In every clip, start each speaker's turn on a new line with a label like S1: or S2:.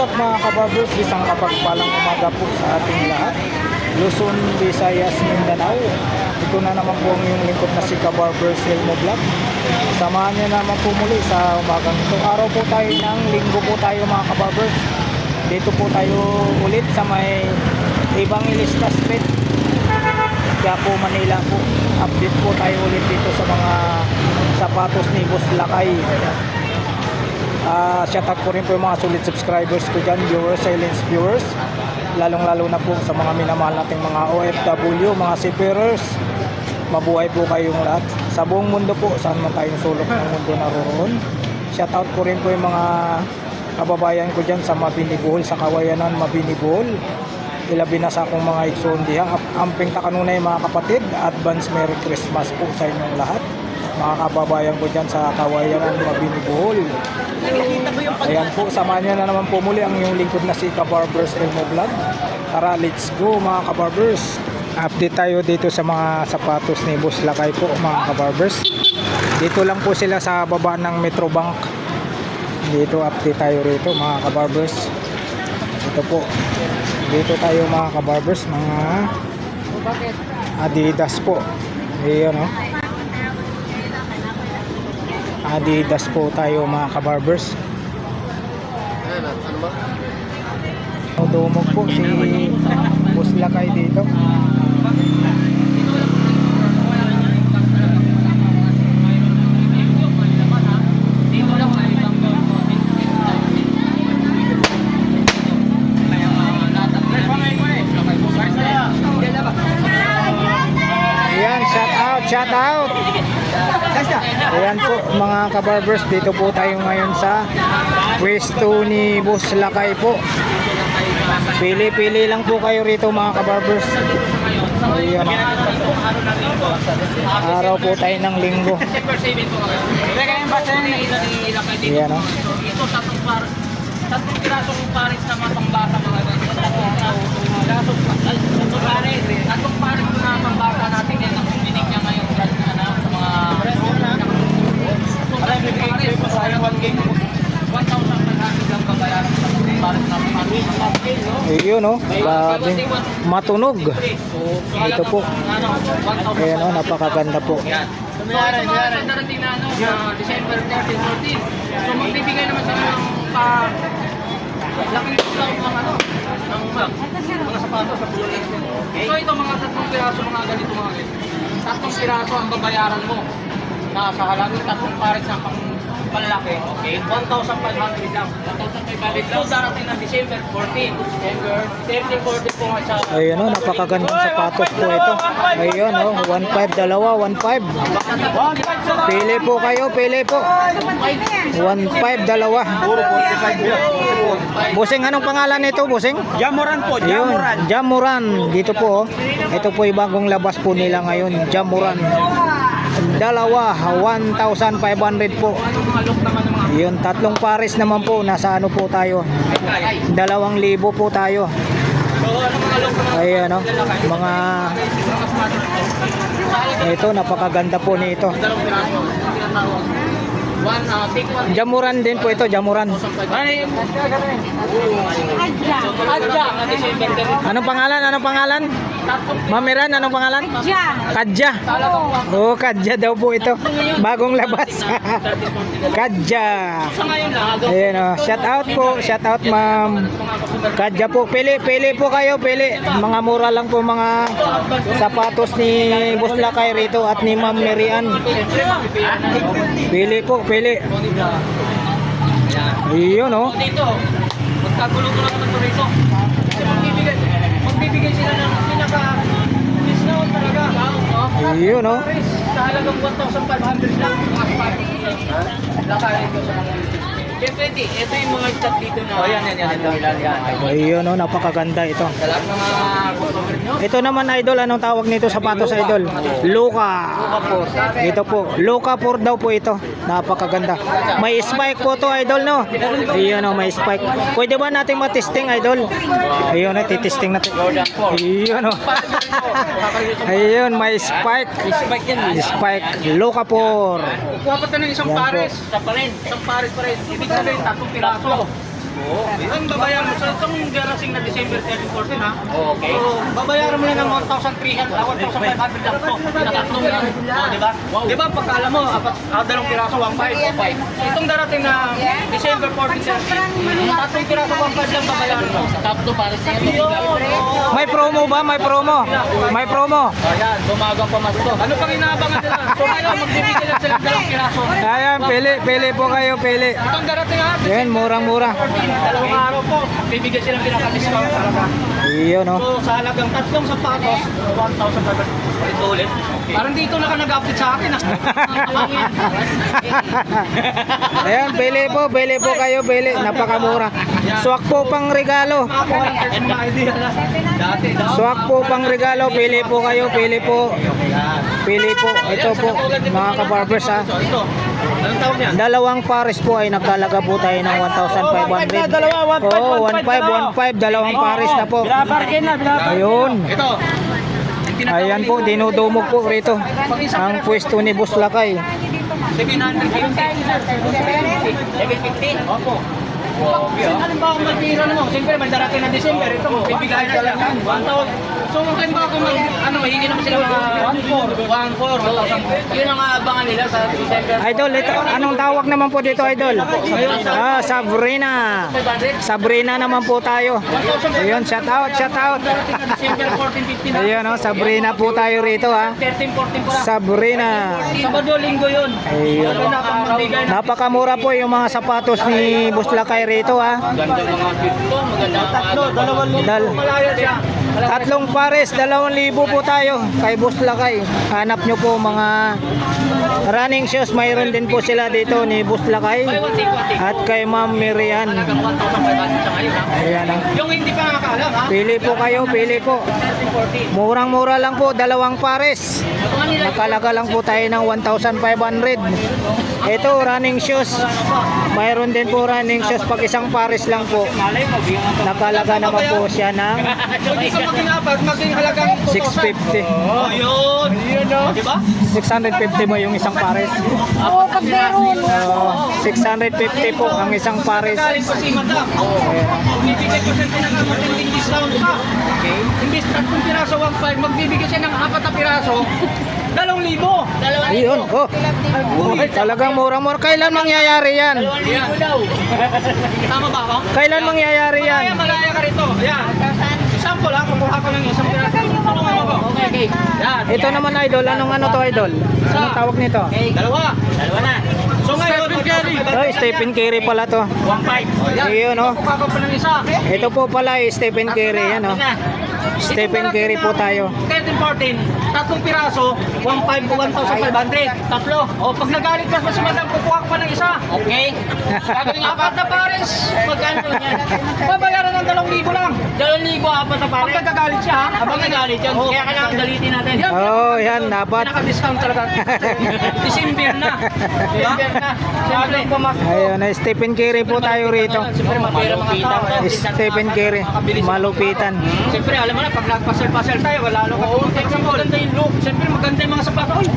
S1: up mga kabarbers? Isang kapagpalang umaga po sa ating lahat. Luzon, Visayas, Mindanao. Ito na naman po ang iyong lingkod na si Kabarbers Elmo Vlog. Samahan niyo naman po muli sa umagang ito. Araw po tayo ng linggo po tayo mga kabarbers. Dito po tayo ulit sa may Evangelista Street, Quiapo, Manila po. Update po tayo ulit dito sa mga sapatos ni Boss Lakay. Shout out po rin po yung mga solid subscribers ko dyan, viewers, silence viewers, lalong lalo na po sa mga minamahal nating mga OFW, mga seafarers. Mabuhay po kayong lahat sa buong mundo po, saan man tayong sulok ng mundo naroon. Shout out po rin po yung mga kababayan ko dyan sa Mabini Bohol, sa Kawayanan, Mabini Bohol. Ilabi na sa akong mga igsoon diha. Amping takanunay mga kapatid, advance Merry Christmas po sa inyong lahat, mga kababayan ko dyan sa Kawayanan, Mabini Bohol. Ayan po, samahan nyo na naman po muli ang yung lingkod na si Kabarbers Elmo Vlog. Tara, let's go mga kabarbers. Update tayo dito sa mga sapatos ni Boss Lakay po mga kabarbers. Dito lang po sila sa baba ng Metrobank. Dito update tayo rito mga kabarbers. Ito po, dito tayo mga kabarbers, mga Adidas po. Ayan o, Adidas po tayo mga kabarbers. Dumog po si Boss Lakay dito. Ayan, shout out. Ayan po mga kabarbers, dito po tayo ngayon sa pwesto ni Boss Lakay po. Pili-pili lang po kayo rito mga kabarbers. Ayan, araw po tayo ng linggo. Ayan o.
S2: Ito tatlong pirasong pares na pambata mga ganito. Tatlong pares na pambata natin yan ang binig niya ngayon sa mga 1,500 lang babayaran sa pares na pares.
S1: Ayun o, grabing matunog. Ito po. Ayan o, napakaganda po.
S2: So sa darating na December 13, 14. So magbibigay naman sila ng laking discount ng mga sapatos sa Pulo. So ito mga tatlong piraso mga ganito mga ganito. Tatlong piraso ang babayaran mo na sa halagang tatlong pares ng panlalaki. Okay, 1,500 lang. 1,500 lang. So darating na December 14. December 13, 14 po sa...
S1: Ayun o, napakagandang sapatos po ito. Ayun o, 1.5 dalawa, 1.5. Pili po kayo, pili po. 1.5 dalawa. Busing, anong pangalan nito, Busing?
S3: Jamuran po,
S1: Ayun,
S3: Jamuran.
S1: Jamuran. Dito po, ito po yung bagong labas po nila ngayon, Jamuran. Dalawa, 1,500 po. Yun, tatlong pares naman po. Nasa ano po tayo? 2,000 po tayo. Ayan o, mga ito, napakaganda po nito. Jamuran din po ito, Jamuran. Anong pangalan? Anong pangalan? Mamiran, anong pangalan? Kadja. Oh, Kadja daw po ito. Bagong labas. Kadja. Ayan o, shout out po. Shout out ma'am Kadja po. Pili po kayo, pili. Mga mura lang po mga sapatos ni Boss Lakay rito at ni Ma'am Mirian. Pili po, pili. Iyon o.
S2: Dito, magkagulo ko lang ito rito. Kasi magbibigay sila ng pinaka-discount talaga.
S1: Iyon o.
S2: Sa halagang 1,500 lang. Mga sapatos lang. Lakarin ko sa mga siyempre, ito yung mga chat dito na... Oh, yan.
S1: Iyon o, napakaganda ito.
S2: Sa lahat ng mga customer nyo.
S1: Ito naman idol, anong tawag nito sapatos idol? Luka. Ito po, Luka 4 daw po ito. Napakaganda. May spike po to idol no. Ayun o, may spike. Pwede ba natin matesting idol? Ayun o, titesting natin. Ayun o. Ayun, may spike.
S2: Spike yan.
S1: Spike, Luka 4.
S2: Kuha pa tayo ng isang
S1: Yan po.
S2: pares. Isang pares pa rin. Ibig sabihin, tatlong piraso. Oo. Ang babayaran mo sa itong darating na December 13-14 ha?
S3: Okay.
S2: So, babayaran mo lang ng 1,300, 1,500 lang to. Pinatatlong yan. O, di ba? Di ba, pagkala mo, dalawang piraso, 1,500. Itong darating na December 14, 13, tatlong piraso, 1,500 lang babayaran mo.
S3: Tatlo para sa
S1: May promo ba? May promo? May promo?
S2: Ayan, bumagang pamasko. Ano pang inaabangan nila? So, ngayon, magbibigay lang sila ng dalawang piraso.
S1: Ayan, pili po kayo, pili.
S2: Itong darating ha?
S1: Yan, murang-mura.
S2: Dalawang araw po, bibigyan silang pinaka-discount talaga.
S1: Iyon, no?
S2: So sa halagang tatlong sapatos, 1,500. Ito ulit. Parang dito na ka nag-update sa akin ah.
S1: Ayan, pili po kayo, pili. Napakamura. Swak po pang regalo.
S2: Makakuha ng 13 na idea na. Dati daw.
S1: Swak po pang regalo, pili po kayo, pili po. Pili po. Ito po, mga kabarbers ha.
S2: So ito, anong tawag niyan?
S1: Dalawang pares po ay nagkalaga po tayo ng 1,500. Oo, 1,500, dalawang pares na po. Ayun.
S2: Ito.
S1: Ayan po, dinudumog po rito. Ang pwesto ni Boss Lakay.
S2: 750. Opo. Halimbawa kung mag-tira naman, siyempre may darating na December, ito bibigay na sila 1,000. So halimbawa kung mahingi naman sila 1,400, 1,000.
S3: Yun ang aabangan nila sa December.
S1: Idol, ito, anong tawag naman po dito, Idol? Sabrina. Sabrina naman po tayo. Ayun, shout out, shout out.
S2: December 14, 15 na.
S1: Ayun, oh, Sabrina po tayo rito ha.
S2: 13, 14 po lang.
S1: Sabrina.
S2: Sabado, linggo yun.
S1: Ayun. Napakamura po yung mga sapatos ni Boss Lakay rito ha.
S3: Ganda mga dito, maganda ang
S2: Tatlo, 2,000. Malaya siya.
S1: Tatlong pares, 2,000 po tayo kay Boss Lakay. Hanap nyo po mga running shoes. Mayroon din po sila dito ni Boss Lakay at kay Ma'am Miriam.
S2: Halagang 1,500 sa ngayon ha.
S1: Ayan ha.
S2: Yung hindi pa nakakaalam ha.
S1: Pili po kayo, pili po.
S2: 13, 14.
S1: Murang-mura lang po, dalawang pares. Nakalaga lang po tayo ng 1,500. Ito, running shoes. Mayroon din po running shoes pag isang pares lang po.
S2: Malay mo,
S1: Nakalaga naman po siya ng
S2: Hindi ka maging apat, maging halagang
S1: 650.
S2: Oh, yun. Yun o. Diba?
S1: 650 mo yung isang pares.
S2: Oo, pag meron.
S1: 650 po ang isang pares.
S2: Galing pa si Madam. Bibigay ko siya ng matinding discount pa. Okay. Imbis 3 piraso, 1,500, magbibigay siya ng 4 na piraso, 2,000.
S1: Ayun, oh. Talagang murang-mura. Kailan mangyayari yan?
S2: 2,000 daw. Tama ba ako?
S1: Kailan mangyayari yan?
S2: Malaya ka rito. Ayan. Example ha, kukuha ko ng isang piraso. Tulungan mo ko. Okay. Yan.
S1: Ito naman, Idol. Anong ano to, Idol? Anong tawag nito?
S2: Dalawa na. So ngayon,
S1: Stephen Curry pala to.
S2: 1,500.
S1: Ayun, oh.
S2: Kukuha ko pa ng isa.
S1: Ito po pala Stephen Curry. Yan, oh. Stephen Curry po tayo.
S2: 13, 14, tatlong piraso, 1,500 to 1,500. Tatlo. O pag nagalit ka si Madam, kukuha ko pa ng isa.
S3: Okay.
S2: Gagawin apat na pares.
S3: Magkano yan?
S2: Babayaran ng 2,000 lang.
S3: 2,000 apat na
S2: Pag
S3: pare.
S2: nagagalit siya, ha?
S3: Habang nagalit yan,
S2: Oo.
S3: kaya kailangan dalitin natin.
S1: Oh, yan. Dapat.
S2: Pinaka-discount talaga. December na. Diba? Siyempre,
S1: Ayun, Stephen Curry po tayo rito.
S2: Siyempre, mapira mga tao.
S1: Stephen Curry. Malupitan.
S2: Siyempre, alam mo na, pag nagpasel-pasel tayo, wala nang maganda yung look. Siyempre, maganda yung mga sapatos. Uy,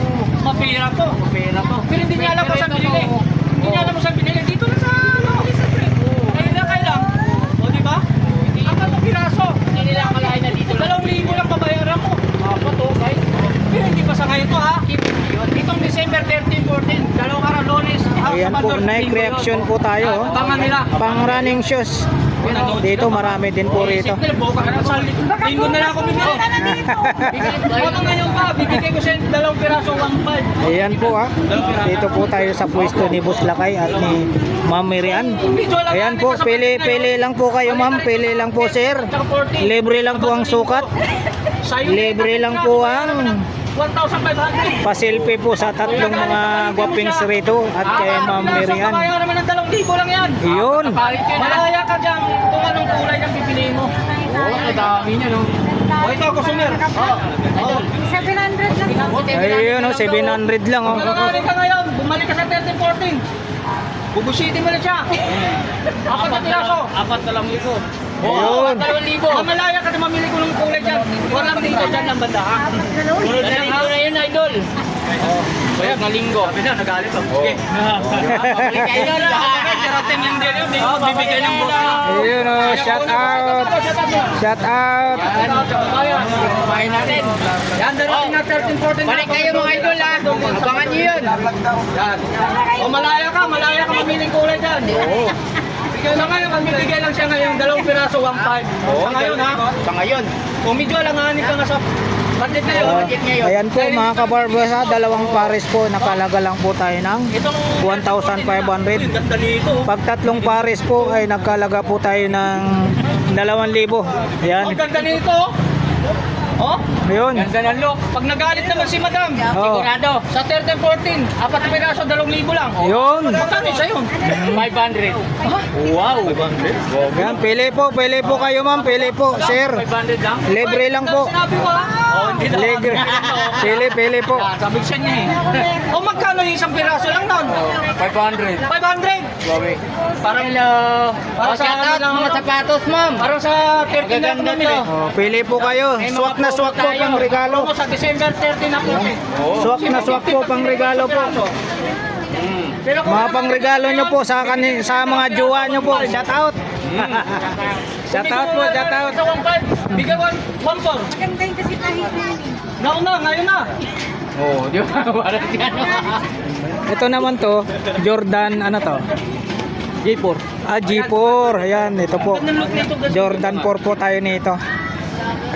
S2: mapira to. Pero hindi niya alam kung saan binili. Hindi niya alam kung saan binili. Dito na sa ano. Kailang. O, di ba? Apat na piraso.
S3: Hindi nila akalain na dito lang.
S2: 2,000 lang babayaran mo. Apat to, guys. Pero hindi pa sa ngayon to, ha? Itong December 13, 14, dalawang araw, Lunes.
S1: Ayan po, Nike reaction po tayo. Oh.
S2: Abangan nila.
S1: Pang running shoes. Dito marami din po rito.
S2: Simple, buka ka sa linggo na lang ako bibili. Baka ngayon pa, bibigay ko siya 2 piraso, 1,500.
S1: Ayan po ha. Dito po tayo sa pwesto ni Boss Lakay at ni Ma'am Miriam. Ayan po, pili lang po kayo ma'am. Pili lang po sir. Libre lang po ang sukat. Libre lang po ang
S2: 1,500.
S1: pasilpi po sa tatlong mga gwapings rito at kay Ma'am Miriam.
S2: Kaya naman ng 2,000 lang yan.
S1: Yun.
S2: Malaya ka dyan kung anong kulay ng pipiliin mo. Oo, dami niya, no? O ito, consumer. Oo.
S4: 700 lang.
S1: Ayun oh, 700 lang oh.
S2: Kung ka ngayon, bumalik ka sa 13, 14. Bubusitin mo na siya. Apat na piraso.
S3: Apat na lang ito.
S1: Ayun.
S3: 2,000.
S2: Malaya ka na mamili ko ng kulay dyan. Walang dito dyan ng banda, ha?
S3: Dalawin na yun, idol.
S2: Ayan, na linggo. Sabi na, nagalit ako. Okay. Balik kayo na. Darating yung din yun. Bibigyan ng boss.
S1: Ayun oh, shout out. Shout out.
S2: Kumain natin. Yan, darating na 13-14. Balik kayo mga idol ha. Abangan nyo yun. Yan. O malaya ka mamiling kulay dyan. Oo. Sa ngayon, bibigyan lang siya ngayon, 2 piraso, 1.5. Sa ngayon ha. Sa ngayon. Kung medyo alanganin ka nga sa budget ngayon.
S1: Ayan po mga kabarbasa, 2 pares po, nakalaga lang po tayo ng 1,500.
S2: Ganda nito.
S1: Pag 3 pares po ay nagkalaga po tayo ng 2,000. Ayan.
S2: Ang ganda nito. Oh,
S1: Ayun.
S2: ganda ng look. Pag nagalit naman si madam,
S1: Oh.
S2: sigurado. Sa 13-14, 4 piraso, 2,000 lang.
S1: Yun.
S2: Magkano siya yun? 500. Wow. 500?
S1: Ayan, pili po kayo ma'am, pili po, sir.
S2: 500 lang?
S1: Libre lang po.
S2: Sinabi ko ha? Oh, hindi na.
S1: Libre. Pili po.
S2: Sabi siya niya eh. O magkano yung 1 piraso lang nun? 500. 500? Parang para sa ano lang mga sapatos, ma'am. Parang sa 13 na namin eh.
S1: Oh, pili po kayo. Swak na swak po pang regalo.
S2: Sa December 13 na po.
S1: Swak na swak po pang regalo po.
S2: Pero kung
S1: Mga pang regalo nyo po sa sa mga jowa nyo po. Shout out. Shout out po, shout out.
S2: Sa 1.5, bigyan 1.4.
S4: Maganda yung kasi kahit na.
S2: Nauna, ngayon na. Oh, di ba? Wala yan.
S1: Ito naman to, Jordan, ano to?
S2: J4.
S1: G4. Ayan, ito po. Jordan 4 po tayo nito.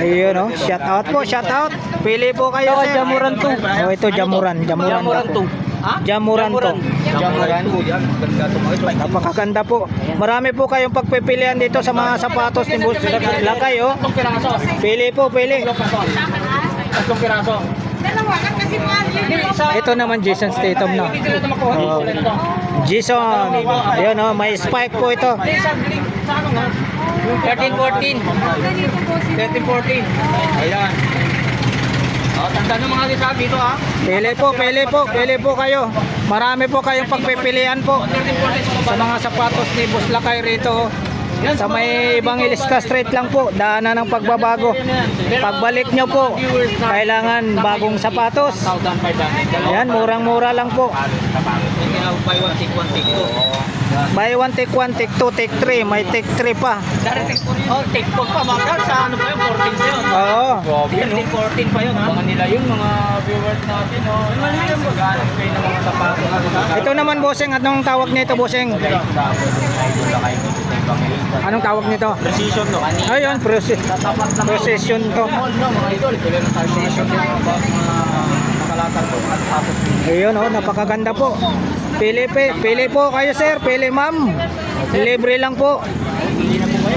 S1: Ayun oh, shout out po, shout out. Pili po kayo sir.
S2: Jamuran 2.
S1: Oh, ito Jamuran po.
S2: Ha?
S1: Jamuran to.
S2: Jamuran 2. Yan, ganda ito mga ito.
S1: Napakaganda po. Marami po kayong pagpipilian dito sa mga sapatos ni Boss Lakay oh.
S2: 3 piraso.
S1: Pili po, pili.
S2: 3 piraso.
S4: Dalawa lang kasi mahal yun.
S1: Ito naman Jason Statham na.
S2: Hindi sila ito makuha.
S1: Oh. Jason. Ayun oh, may spike po ito.
S2: Sa ano nga? 13-14.
S4: Ganito po sila.
S2: 13-14. Ayan. Oh, tanda ng mga sabi dito ha.
S1: Pili po kayo. Marami po kayong pagpipilian po
S2: 13-14
S1: sa mga sapatos ni Boss Lakay rito. Sa may Evangelista Street lang po, daanan ng pagbabago. Pagbalik nyo po, kailangan bagong sapatos.
S2: 1,500.
S1: Ayan, murang-mura lang po.
S2: Buy one, take one, take two.
S1: Buy one, take 2, take 3. May take 3 pa.
S2: Oh, take two pa. Mga sa ano pa yun? 14 pa yun.
S1: Oo.
S2: 14 pa yun ha. Mga nila yun, mga viewers natin. Oh. Mali yung mag-anak kayo ng mga sapatos.
S1: Ito naman, bossing, anong tawag nito, bossing? Anong tawag nito?
S2: Precision no.
S1: Ayun, precision to.
S2: Mga idol, sila ng precision yung mga makalatan ko.
S1: Ayun oh, napakaganda po. Pili po kayo sir, pili ma'am. Libre lang po.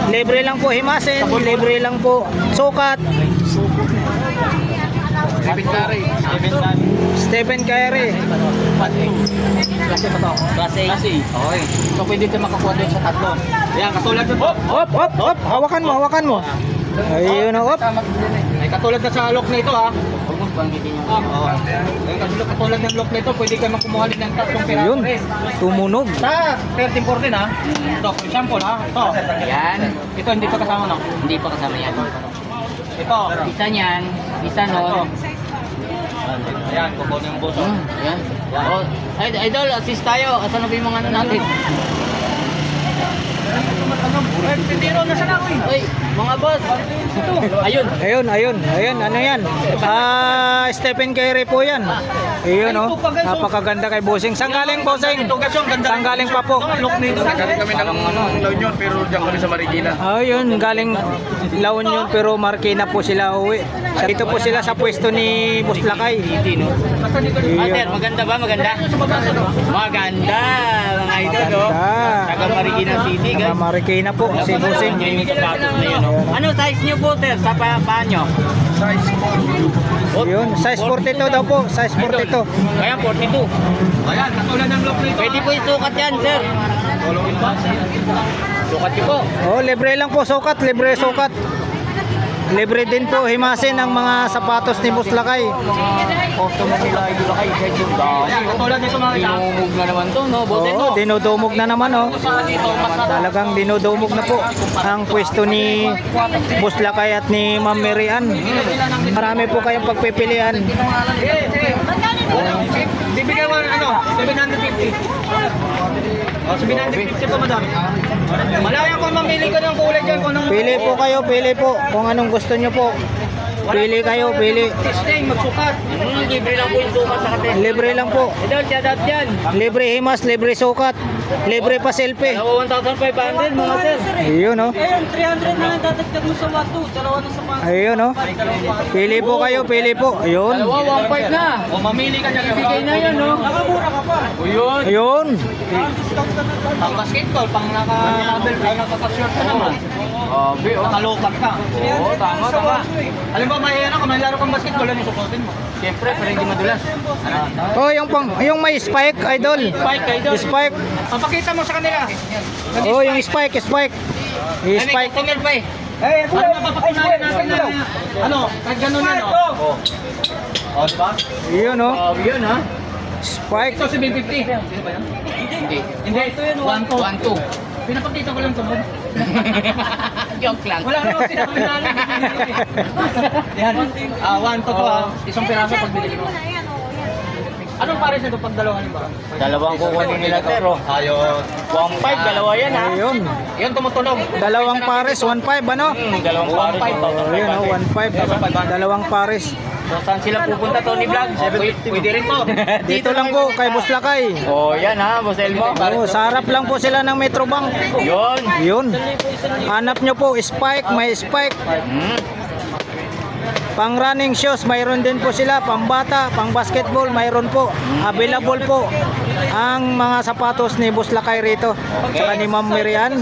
S1: Libre lang po himasin, libre lang po sukat. Stephen Curry.
S2: Klase A. Okay. So pwede ito makakuha din sa tatlo. Ayan, katulad ito.
S1: Hop. Hawakan mo. Ayun oh, hop.
S2: Ay, katulad na sa lock nito ha. Huwag mo banggitin yung oo. Katulad ng lock nito, pwede kayo makumuha din ng tatlong piraso
S1: Ayun,
S2: rin.
S1: tumunog.
S2: Sa 13-14 ha. Ito, for example ha. Ito.
S3: Yan.
S2: Ito hindi pa kasama no.
S3: Hindi pa kasama yan.
S2: Ito.
S3: Isa niyan, isa nun.
S2: Ayan, kukunin yung buso.
S3: Yan. Oh, idol, assist tayo. Asan na ba yung mga ano natin?
S2: Tindiro na siya na.
S3: Uy, mga boss. Ayun.
S1: Ayun, ano yan? Stephen Curry po yan. Ayun oh, napakaganda kay bossing. Saan galing bossing?
S2: Ito gasyon, ganda.
S1: Saan galing pa po?
S2: Lock nito.
S5: Galing kami ng La Union pero diyan kami sa Marikina.
S1: Ayun, galing La Union pero Marikina po sila uwi. Dito po sila sa pwesto ni Boss Lakay.
S3: Master, maganda ba? Maganda? Maganda, mga idol. Oh.
S1: Maganda.
S3: Taga Marikina City,
S1: Taga
S3: guys.
S1: Marikina po, si bossing.
S3: Yung sapatos na yun. Oh. Ano size niyo po, sir? Sa paa nyo?
S1: Yun, size 42 daw po, size 42.
S3: Kaya 42.
S2: Ayan, katulad ng lock nito.
S3: Pwede po isukat yan, sir. Sukat niyo po.
S1: Oh, libre lang po sukat, libre sukat. Libre din po himasin ang mga sapatos ni Boss Lakay.
S3: Customer nila, idol kay guys yung dami.
S2: Ayan, katulad nito mga ito.
S3: Dinumog na naman to, no? Boten
S1: Oh,
S3: mo.
S1: dinudumog na naman oh. Talagang dinudumog na po ang pwesto ni Boss Lakay at ni Ma'am Mary Ann. Marami po kayong pagpipilian.
S2: Bibigyan mo ano, 750. Oh, 750 po madam. Malaya po mamili ko ng kulay dyan kung anong...
S1: Pili po kayo, pili po. Kung anong gusto nyo po. Pili kayo, pili.
S2: Testing, magsukat.
S3: Libre lang po yung sukat sa kate.
S1: Libre lang po.
S3: Idol, shout out dyan.
S1: Libre himas, libre sukat. Libre pa selfie.
S3: Dalawa 1,500 mga sir.
S1: Ayun oh.
S4: Ayun, 300 na lang dadagdag mo sa watu. Dalawa na sa pang...
S1: Ayun oh. Pili po kayo, pili po. Ayun.
S3: Dalawa, 1,500 na.
S2: O mamili ka dyan.
S3: Ibigay na yan, no?
S4: Nakamura ka pa.
S2: O yun.
S1: Ayun.
S2: Pang basketball, pang naka-label, ay naka-short ka naman. Nakalokat ka.
S3: Oo, tama, tama.
S2: Alam mo, may ano, kung may laro kang basketball, ano yung sukotin mo?
S3: Siyempre, pero hindi madulas.
S1: Oh, yung may spike, idol.
S3: Spike, idol.
S1: Spike.
S2: Papakita mo sa kanila.
S1: Oh, yung spike.
S3: Ay, may
S1: Spike.
S3: customer pa eh.
S2: Ano mapapatunayan natin na, ano, kahit ganun yan, o. O, diba?
S1: Ayun oh.
S3: Oh, yun ha.
S1: Spike.
S2: Ito, 750. Sino ba yan?
S3: Hindi.
S2: Hindi, ito yun, 1-2.
S3: 1,200.
S2: Pinapakita ko lang ito.
S3: Joke lang.
S2: Wala naman sinabi. Yan. 1 to to isang piraso pag binili mo. Anong pares nito pag dalawa halimbawa?
S3: Dalawang kukunin nila pero.
S2: Ayun.
S3: 1,500, dalawa yan ha.
S1: Ayun.
S2: Yun tumutunog.
S1: Dalawang pares, 1.5 ano?
S3: Dalawang pares.
S1: Oh, yun oh, 1.5. Dalawang pares.
S3: So, saan sila pupunta, Tony Vlog?
S2: Pwede rin to.
S1: Dito lang po kay Buslakay.
S3: Oh, yan ha, Boss Elmo.
S1: Oh, sa harap lang po sila ng Metro Bank.
S3: Yun.
S1: Yun. Hanap nyo po, spike, may spike. Pang running shoes, mayroon din po sila. Pang bata, pang basketball, mayroon po. Available po ang mga sapatos ni Buslakay rito. Tsaka ni Ma'am Miriam.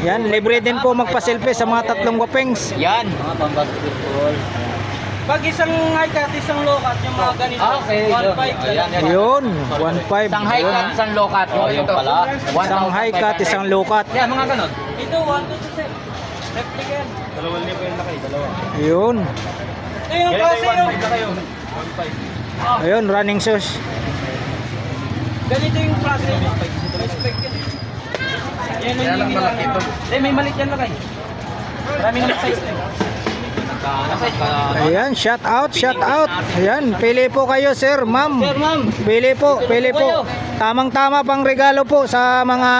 S1: Yan, libre din po magpa-selfie sa mga tatlong wapengs.
S3: Yan.
S4: Pag isang high cut, isang low cut, yung mga ganito.
S2: Okay.
S4: 1.5.
S2: Ayan.
S1: Yun, 1.5.
S3: Isang high cut, isang low cut.
S2: Oh, yun pala.
S1: Isang high cut, isang low cut.
S2: Yan, mga ganon.
S4: Ito, 1.2 set. Replica yan.
S1: Yun.
S4: Ito yung klase yung...
S1: Ayun, running shoes.
S4: Ganito yung klase. May spec yan. Yan
S2: Yan lang malaki ito.
S4: May malit yan lakay. Maraming size na.
S1: Ayan, shout out, shout out. Ayan, pili po kayo sir, ma'am.
S3: Sir, ma'am.
S1: Pili po, pili po. Tamang-tama pang regalo po sa mga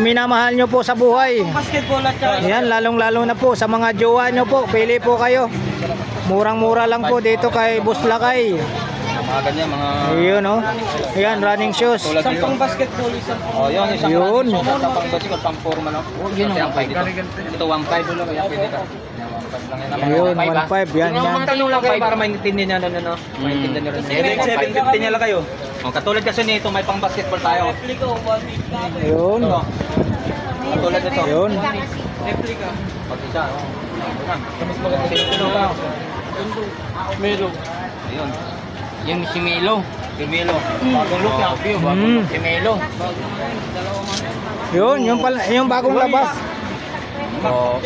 S1: minamahal nyo po sa buhay.
S4: Basketball at saka.
S1: Ayan, lalong-lalo na po sa mga jowa nyo po. Pili po kayo. Murang-mura lang po dito kay Buslakay.
S2: Mga ganyan, mga...
S1: Ayun oh. Ayan, running shoes.
S4: Isang pang basketball, isang pang...
S2: Oh, yun, isang
S1: Yun.
S2: Isang pang basketball, pang forma na. Yun ang 1.5 ito. Ito 1.5 ulo, kaya pwede ka.
S1: Ayun, 1.5. Yan, yan.
S2: Tanong lang kayo para maintindihan nyo na, no? Maintindihan nyo rin. 750 niya lang kayo. Oh, katulad kasi nito, may pang basketball tayo.
S4: Replica o 1.5.
S1: Ayun.
S2: Katulad nito.
S1: Ayun.
S4: Replica.
S2: Pag isa, oh. Mas maganda dito ka. Melo. Ayun.
S3: Yung si Melo.
S2: Si Melo. Bagong look niya.
S1: Mm.
S3: Si Melo.
S1: Yun, yung bagong labas.
S3: Oh.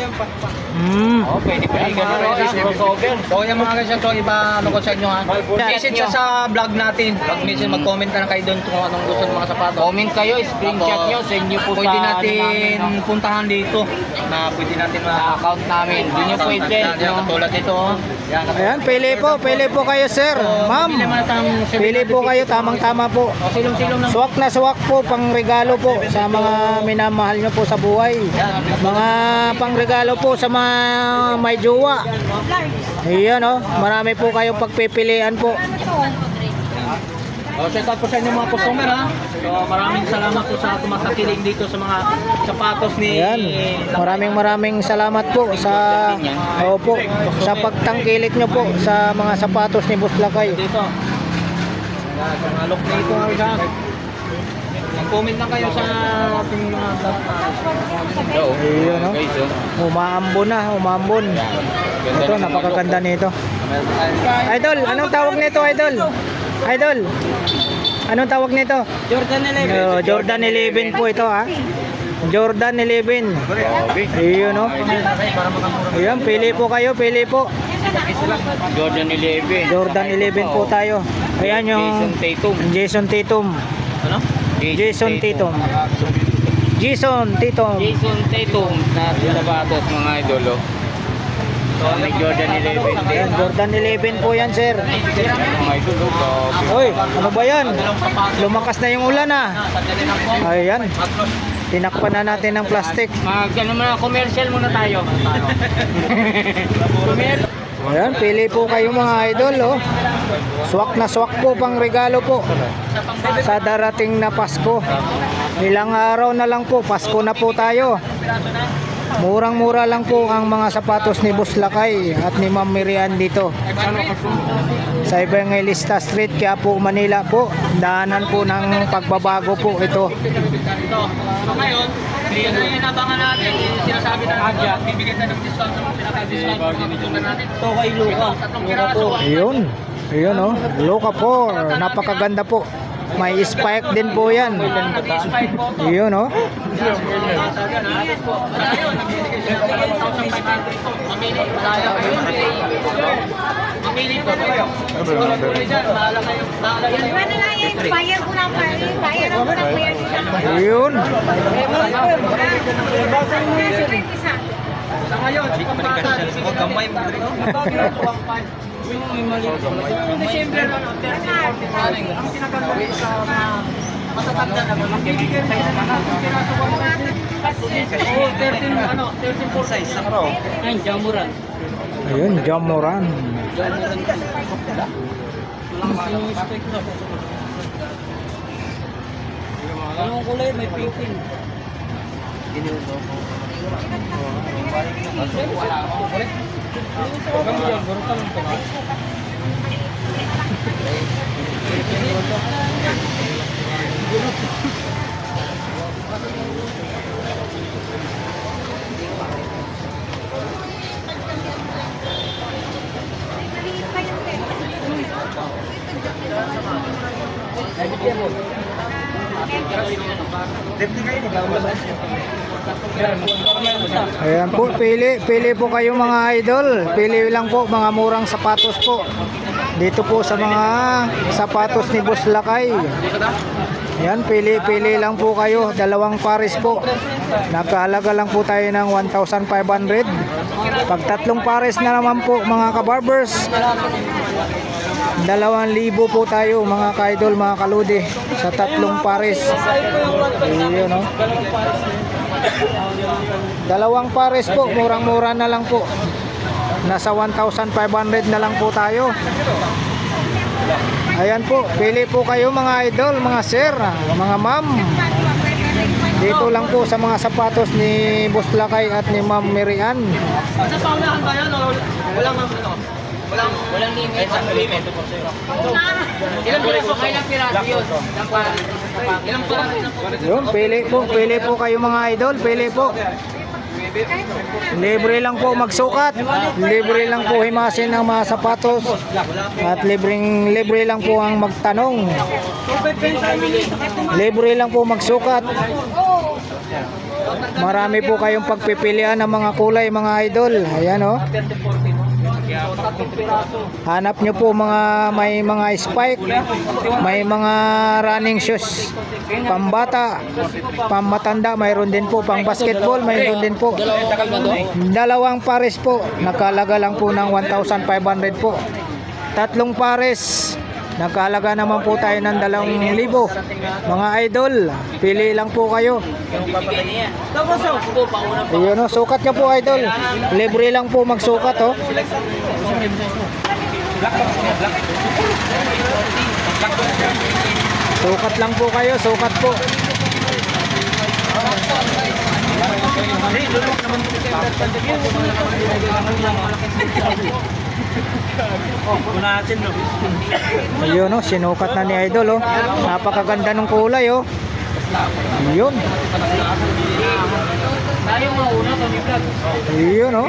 S1: Mm.
S3: Oh, pwede pa rin gano'n rin sa crossover.
S2: So yung mga ganyan to, iba ano ko sa inyo ha. Message siya sa vlog natin. Pag message, mag-comment ka na kayo doon kung anong gusto ng mga sapatos.
S3: Comment kayo, screenshot nyo, send nyo po sa
S2: Pwede
S3: ano
S2: natin
S3: namin,
S2: puntahan dito na pwede natin
S3: sa account namin. Hindi nyo pwede.
S2: Yan, katulad ito. Yan,
S1: Ayan, pili po kayo sir, ma'am. Pili po kayo, tamang-tama po.
S2: Silong-silong lang.
S1: Swak na swak po, pang regalo po sa mga minamahal nyo po sa buhay. Mga pang regalo po sa mga may jowa. Ayan oh, marami po kayong pagpipilian po.
S2: Shout out po sa inyo mga customer ha. So maraming salamat po sa tumatakiling dito sa mga sapatos ni...
S1: Ayan, maraming salamat po sa opo, sa pagtangkilik nyo po sa mga sapatos ni Buslakay.
S2: Dito. Yan, sa mga look na ito nga isa. Mag-comment lang kayo sa ating mga vlog.
S1: Ayun oh, umaambon na, umambon. Ito, napakaganda nito. Idol, anong tawag nito, Idol? Idol, anong tawag nito?
S4: Jordan 11.
S1: Jordan 11 po ito ha. Jordan 11. Ayun oh. Ayun, pili po kayo, pili po.
S3: Jordan 11.
S1: Jordan 11 po tayo. Ayan yung
S3: Jason Tatum.
S1: Jason Tatum.
S2: Ano?
S1: Jason Tatum. Jason Tatum.
S3: Jason Tatum na sapatos mga idolo.
S2: So
S3: May Jordan 11.
S1: Ayan, Jordan 11 po yan, sir. Uy, ano ba yan? Lumakas na yung ulan ah. Ayan. Tinakpan na natin ng plastic.
S3: Ano muna, commercial muna tayo.
S1: Ayan, pili po kayo mga idol, oh. Swak na swak po pang regalo po sa darating na Pasko. Ilang araw na lang po, Pasko na po tayo. Murang-mura lang po ang mga sapatos ni Boss Lakay at ni Ma'am Miriam dito sa Evangelista Street, Quiapo, Manila po. Daanan po ng pagbabago po ito.
S2: So ngayon, ito yung inabangan natin, yung sinasabi na natin, bibigyan tayo ng discount sa mga pinaka-discount natin. Ito kay Luca. Tatlong piraso.
S1: Ayun, ayun oh, Luca po, napakaganda po. May spike din po yan. Ayun oh.
S2: Mamili po kayo. Siguro po rin dyan, bahala kayo. Bahala kayo.
S6: Ano na yan? Bayar ko lang pa rin. Bayar ako ng bayar nila.
S1: Ayun.
S2: Sa ngayon, si Kumpata, huwag gamay mo rin. Yung December, ang pinagagawa sa mga matatanda na mga bibigyan sa isang mga piraso ko. 13 size.
S3: Ay, Jamuran.
S1: Ayun, Jamoran.
S3: Anong kulay? May pink.
S1: Ayan po, pili po kayo mga idol. Pili lang po mga murang sapatos po. Dito po sa mga sapatos ni Boss Lakay. Ayan, pili lang po kayo. Dalawang pares po. Nakahalaga lang po tayo ng 1,500. Pag tatlong pares na naman po mga kabarbers, 2,000 po tayo mga ka-idol, mga kaludi, sa tatlong pares. Ayun, no? Dalawang pares po, murang-mura na lang po. Nasa 1,500 na lang po tayo. Ayan po, pili po kayo mga idol, mga sir, mga ma'am. Dito lang po sa mga sapatos ni Boss Lakay at ni Ma'am Miriam.
S2: Sa paunahan ba yan o walang ano? Walang limit. Ilang piraso? Ilang piraso yun? Ilang piraso?
S1: Yun, pili po kayo mga idol, pili po. Libre lang po magsukat, libre lang po himasin ng mga sapatos, at libre lang po ang magtanong. Libre lang po magsukat. Marami po kayong pagpipilian ng mga kulay mga idol. Ayan oh. Hanap nyo po may mga spike, may mga running shoes, pambata, pammatanda, mayroon din po, pang basketball, mayroon din po. Dalawang pares po, nakalaga lang po ng 1,500 po. Tatlong pares, nakalaga naman po tayo ng 2,000. Mga idol, pili lang po kayo. Ayun o, sukat nyo po idol. Libre lang po magsukat oh. Sukat lang po kayo, sukat po. Ayun oh, sinukat na ni idol oh. Napakaganda ng kulay oh. Ayun.
S2: Tayo mauna kami vlog.
S1: Ayun oh.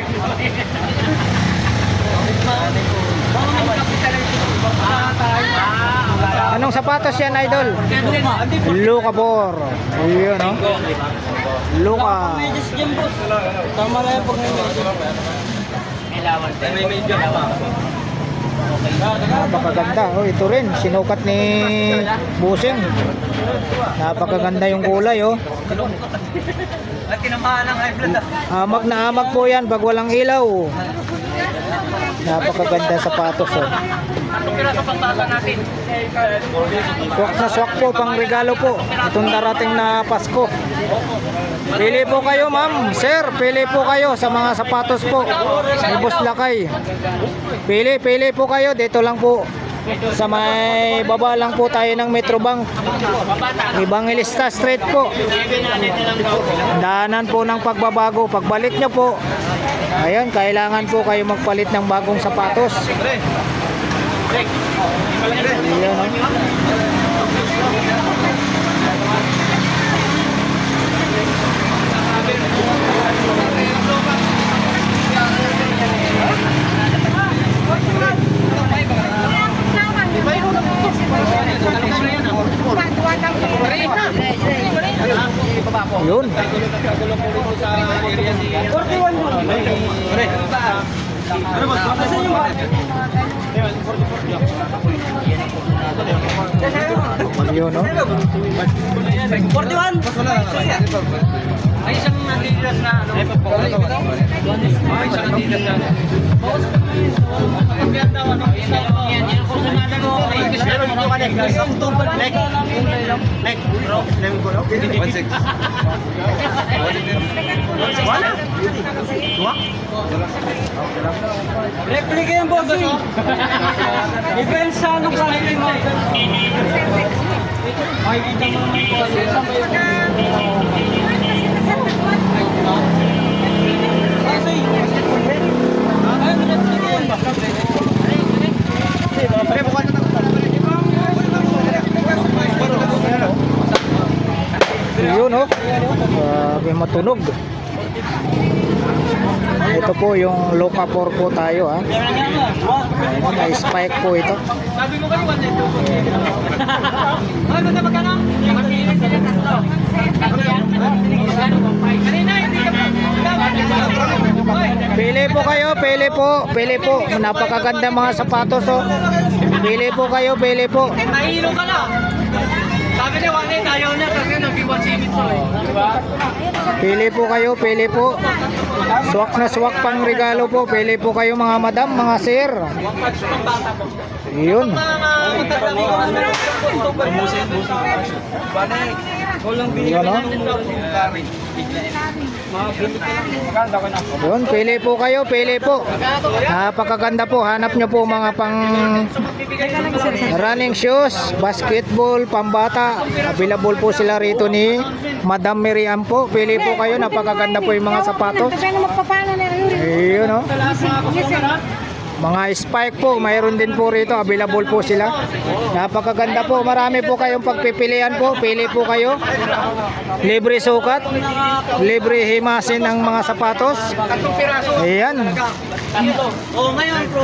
S1: Anong sapatos yan idol? Luca Bor. Ayun oh. Luca.
S3: Tama na yung
S1: Napakaganda oh, ito rin sinukat ni Busing. Napakaganda yung kulay oh.
S2: At tinamaan ng high blood.
S1: Amag na amag po yan pag walang ilaw. Napakaganda sapatos oh.
S2: Tatlong piraso pang tasa natin.
S1: Swak na swak po, pang regalo po. Itong darating na Pasko. Pili po kayo ma'am, sir, pili po kayo sa mga sapatos po. May Boss Lakay. Pili po kayo, dito lang po. Sa may baba lang po tayo ng Metrobank. Evangelista Street po. Daanan po ng pagbabago. Pagbalik nyo po, ayan, kailangan po kayo magpalit ng bagong sapatos. Ayan, oh. Yun. Yun, no?
S4: 41!
S2: Ay, isang Adidas na ano. Ay, isang Adidas na ano. Yan ang kursunada mo.
S4: Replika yung bossing! Depends sa anong quality mo. Makikita mo naman po kasi saan ba yung kasi ayun, replika yun ba?
S1: Yun, oh. Grabe matunog. Ito po yung Loca 4 po tayo, ha. Ayan, may spike po ito.
S2: Sabi mo kayo, 1 Ay, basta magkano? Kanina, hindi ka
S1: Pili po. Napakaganda mga sapatos, oh. Pili po kayo.
S2: Nahilo ka na. Sabi niya, 1 ayaw niya kasi nag-1 to eh. Diba?
S1: Pili po. Swak na swak pang regalo po. Pili po kayo mga madam, mga sir. Yun. Yun, oh. Yun, pili po. Napakaganda po. Hanap nyo po mga pang running shoes, basketball, pambata. Available po sila rito ni Madam Miriam po. Pili po kayo. Napakaganda po yung mga sapatos. Ayun, oh. Mga spike po, mayroon din po rito, available po sila. Napakaganda po, marami po kayong pagpipilian po. Pili po kayo. Libre sukat, libre himasin ang mga sapatos. Ayan.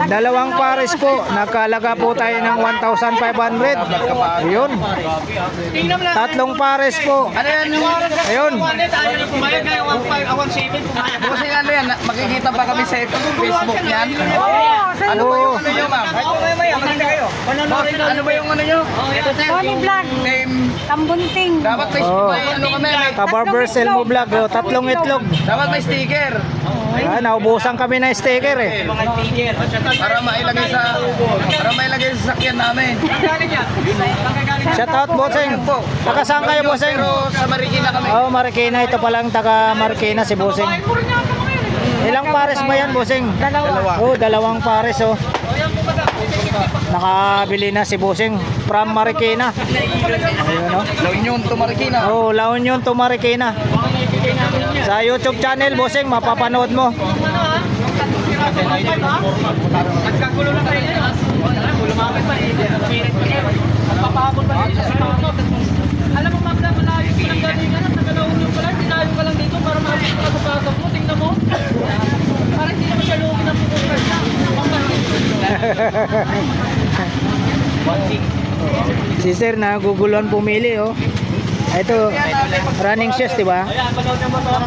S1: Dalawang pares po, nakalaga po tayo ng 1,500. Ayun. Tatlong pares po. Ayun.
S5: Kasi ano yan, makikita pa kami sa Facebook niyan. Ano ba yung ano nyo, ma'am? Ano ba yung ano nyo?
S6: Tony Vlog,
S5: Name,
S6: Tambunting.
S5: dapat may, may ano kami, may,
S1: Kabarber Selmo Vlog, oh, tatlong itlog.
S5: dapat may sticker.
S1: Naubusan kami ng sticker eh.
S5: Para mailagay sa sasakyan namin.
S1: Shout out, bossing. Taga saan kayo, bossing?
S5: Pero sa Marikina kami.
S1: Oh, Marikina. Ito palang taga Marikina si bossing. Ilang pares ba yan, bossing? Dalawa. Oh, dalawang pares, oh. Nakabili na si bossing from Marikina. Ayun, oh.
S5: La Union to Marikina.
S1: Oh, La Union to Marikina. Sa YouTube channel, bossing, mapapanood mo.
S2: Nagkagulo na tayo dyan. Lumapit pa eh. Papabot pa dito sa panot. Alam mo, Magda, malayo ko ng galingan at nagalaulong ka lang. Dinayo ka lang dito para mabit ka sa pasok mo. Tingnan mo. Parang hindi naman siya lookin ang pupunta siya.
S1: Si sir, naguguluhan pumili, oh. Ito, running shoes, di ba?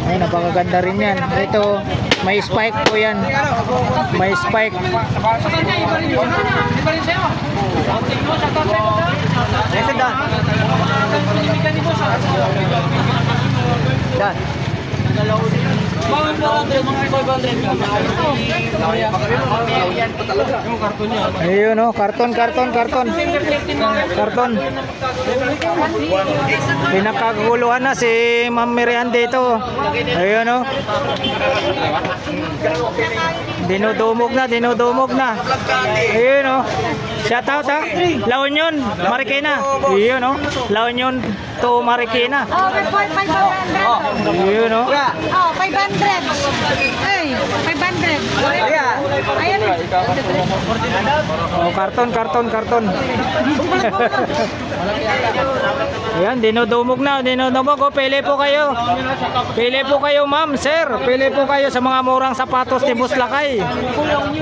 S1: Ay, napakaganda rin yan. Ito, may spike po yan. May spike.
S2: Sa kanya, iba rin yun. Iba rin sa'yo. Tingnan mo, sa tatay mo na.
S1: Ito, Dan.
S2: Ibigyan mo sa
S1: Dan. Ayun oh, karton. Pinakaguluhan na si Ma'am Miriam dito. Ayun oh. Dinudumog na. Ayun oh. Shout out ha. La Union, Marikina. Ayun oh. La Union to Marikina.
S6: Oh, may 500.
S1: Ayun oh.
S6: Oh, 500. Ay, 500. Ayan.
S1: Oh, karton. Ayan, dinudumog na. Oh, pili po kayo, ma'am, sir. Pili po kayo sa mga murang sapatos ni Boss Lakay.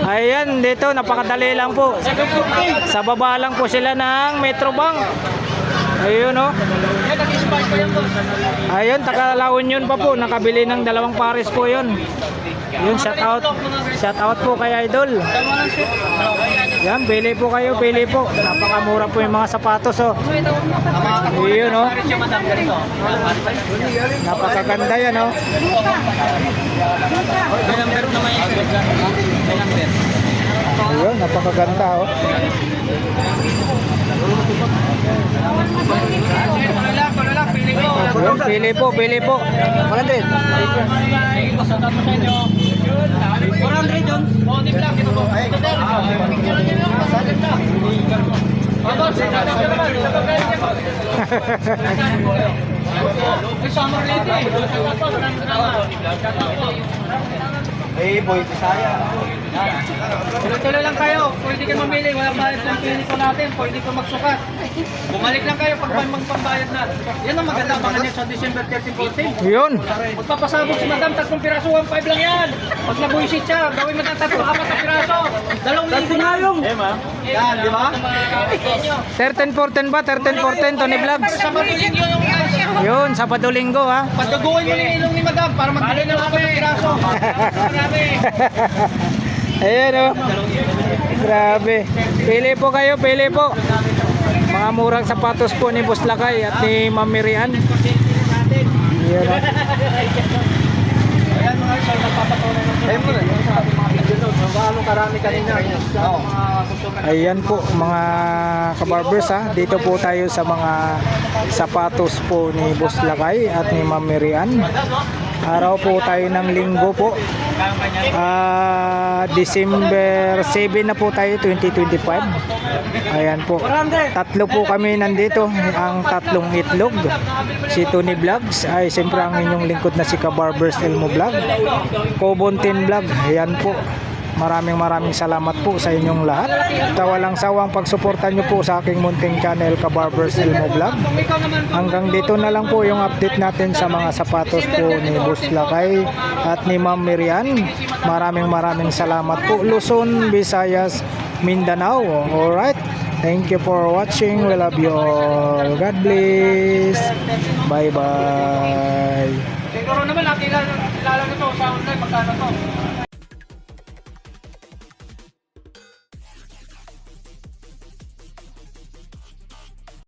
S1: Ayan, dito, napakadali lang po. Sa baba lang po sila ng Metrobank. Ayun, oh. Ayun, taga-La Union pa po. Nakabili ng 2 pares po yun. Yun, shout out po kay Idol. Yan, pili po kayo. Napakamura po yung mga sapatos, oh. Ayun, oh. Napakaganda yan, oh. Ayun, napakaganda, oh. Ayun, pili po. 100.
S2: Boy, Bisaya. Tuloy lang kayo. Pwede kayo mamili. Walang bayad lang pili ko natin. Pwede ko magsukat. Bumalik lang kayo pag magpambayad na. Yan ang maganda abangan niya sa December 13-14.
S1: Yun.
S2: Magpapasabog si Madam, 3 piraso, 1.5 lang yan. Pag nabuisit siya, gawin mo ng 3-4 na piraso. 2,000 na yung. Yan, di ba?
S1: 13-14 ba? 13-14, Tony Vlogs.
S2: Sa Matulingyo yung
S1: Yun, Sabado-Linggo, ha.
S2: pagdaguin mo yung ilong ni Madam para magbili ng 4 piraso. Marami.
S1: Ayan, oh. Grabe. Pili po kayo. Mga murang sapatos po ni Boss Lakay at ni Ma'am Miriam. Ayan, oh.
S2: Ayan mga sir, nagpapatuloy ng sa ating mga video. Gaano karami kanina.
S1: Ayan po mga kabarbers, ha. Dito po tayo sa mga sapatos po ni Boss Lakay at ni Ma'am Miriam. Araw po tayo ng Linggo po. December 7 na po tayo, 2025. Ayan po. 3 po kami nandito. Ang 3 itlog. Si Tony Vlogs ay siyempre ang inyong lingkod na si Kabarbers Elmo Vlog. Kobontin Vlog. Ayan po. Maraming salamat po sa inyong lahat. Sa walang sawang pagsuporta nyo po sa aking munting channel Kabarbers Elmo Vlog. Hanggang dito na lang po yung update natin sa mga sapatos po ni Boss Lakay at ni Ma'am Miriam. Maraming salamat po. Luzon, Visayas, Mindanao. Alright. Thank you for watching. We love you all. God bless. Bye bye.
S2: Siguro naman, kilala nito sa online, magkano to?